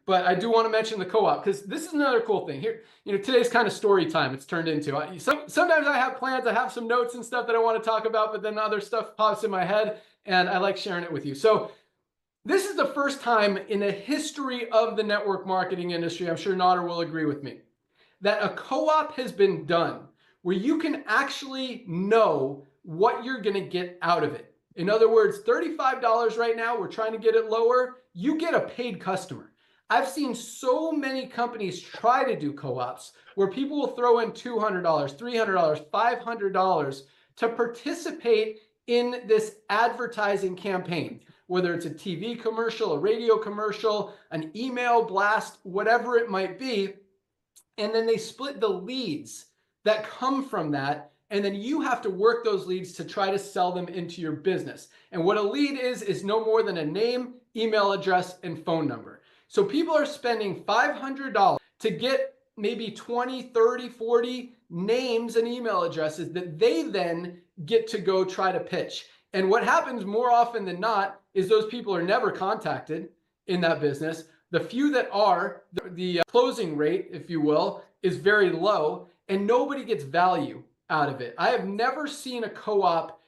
But I do want to mention the co-op because this is another cool thing here. Today's kind of story time. It's turned into. Sometimes I have plans. I have some notes and stuff that I want to talk about, but then other stuff pops in my head, and I like sharing it with you. So this is the first time in the history of the network marketing industry, I'm sure Nader will agree with me, that a co-op has been done where you can actually know what you're going to get out of it. In other words, $35 right now, we're trying to get it lower. You get a paid customer. I've seen so many companies try to do co-ops where people will throw in $200, $300, $500 to participate in this advertising campaign, whether it's a TV commercial, a radio commercial, an email blast, whatever it might be. And then they split the leads that come from that. And then you have to work those leads to try to sell them into your business. And what a lead is no more than a name, email address, and phone number. So people are spending $500 to get maybe 20, 30, 40 names and email addresses that they then get to go try to pitch. And what happens more often than not is those people are never contacted in that business. The few that are, the closing rate, if you will, is very low, and nobody gets value out of it. I have never seen a co-op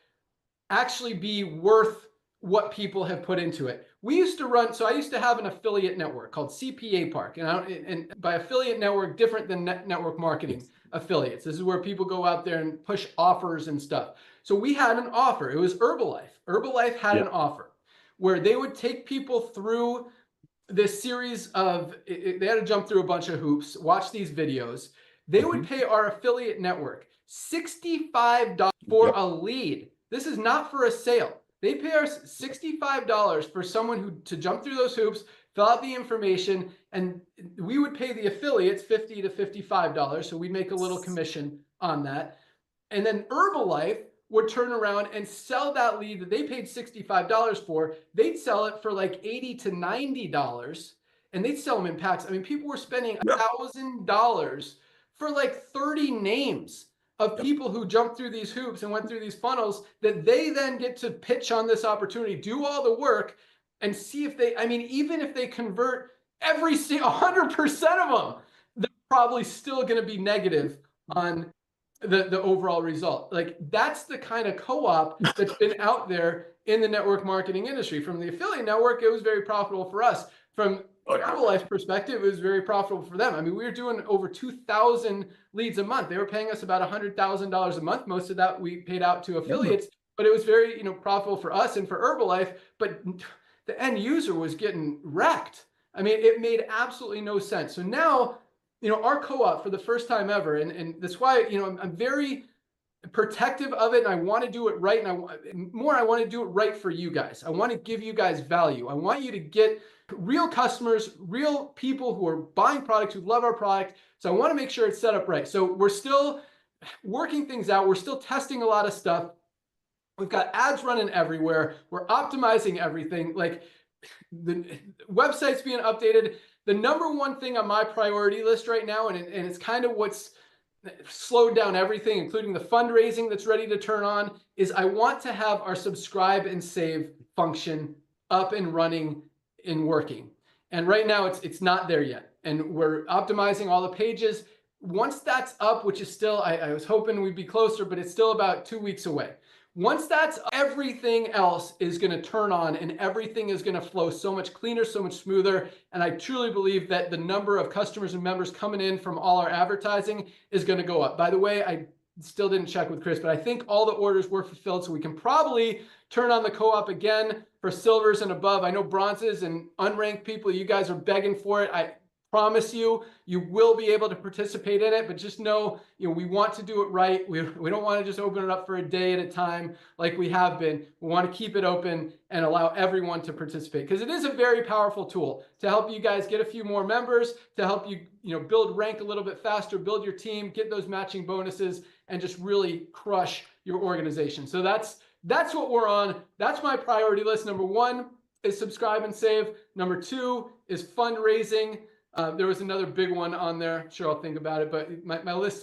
actually be worth what people have put into it. I used to have an affiliate network called CPA Park. And by affiliate network, different than network marketing affiliates. This is where people go out there and push offers and stuff. So we had an offer. It was Herbalife. Herbalife had an offer where they would take people through this series of, they had to jump through a bunch of hoops, watch these videos. They would pay our affiliate network $65 for a lead. This is not for a sale. They pay us $65 for someone to jump through those hoops, fill out the information, and we would pay the affiliates $50 to $55. So we make a little commission on that. And then Herbalife would turn around and sell that lead that they paid $65 for. They'd sell it for like $80 to $90, and they'd sell them in packs. I mean, people were spending $1,000 for like 30 names of people who jumped through these hoops and went through these funnels that they then get to pitch on this opportunity, do all the work, and see if even if they convert every single 100% of them, they're probably still going to be negative on the overall result. Like, that's the kind of co-op that's been out there in the network marketing industry. From the affiliate network, it was very profitable for us. From Herbalife's perspective, it was very profitable for them. I mean, we were doing over 2,000 leads a month. They were paying us about $100,000 a month. Most of that we paid out to affiliates, but it was very, profitable for us and for Herbalife. But the end user was getting wrecked. I mean, it made absolutely no sense. So now, our co-op for the first time ever, and that's why, I'm very protective of it, and I want to do it right. And I want to do it right for you guys. I want to give you guys value. I want you to get real customers, real people who are buying products, who love our product. So I want to make sure it's set up right. So we're still working things out. We're still testing a lot of stuff. We've got ads running everywhere. We're optimizing everything. Like, the website's being updated. The number one thing on my priority list right now, and it's kind of what's slowed down everything, including the fundraising that's ready to turn on, is I want to have our subscribe and save function up and running and working. And right now it's not there yet. And we're optimizing all the pages. Once that's up, which is still, I was hoping we'd be closer, but it's still about 2 weeks away. Once that's up, everything else is going to turn on, and everything is going to flow so much cleaner, so much smoother. And I truly believe that the number of customers and members coming in from all our advertising is going to go up. By the way, I still didn't check with Chris, but I think all the orders were fulfilled, so we can probably turn on the co-op again for silvers and above. I know bronzes and unranked people, you guys are begging for it. I promise you, you will be able to participate in it, but just know, we want to do it right. We don't want to just open it up for a day at a time like we have been. We want to keep it open and allow everyone to participate, because it is a very powerful tool to help you guys get a few more members, to help you, build rank a little bit faster, build your team, get those matching bonuses, and just really crush your organization. So that's what we're on. That's my priority list. Number one is subscribe and save. Number two is fundraising. There was another big one on there. Sure, I'll think about it, but my list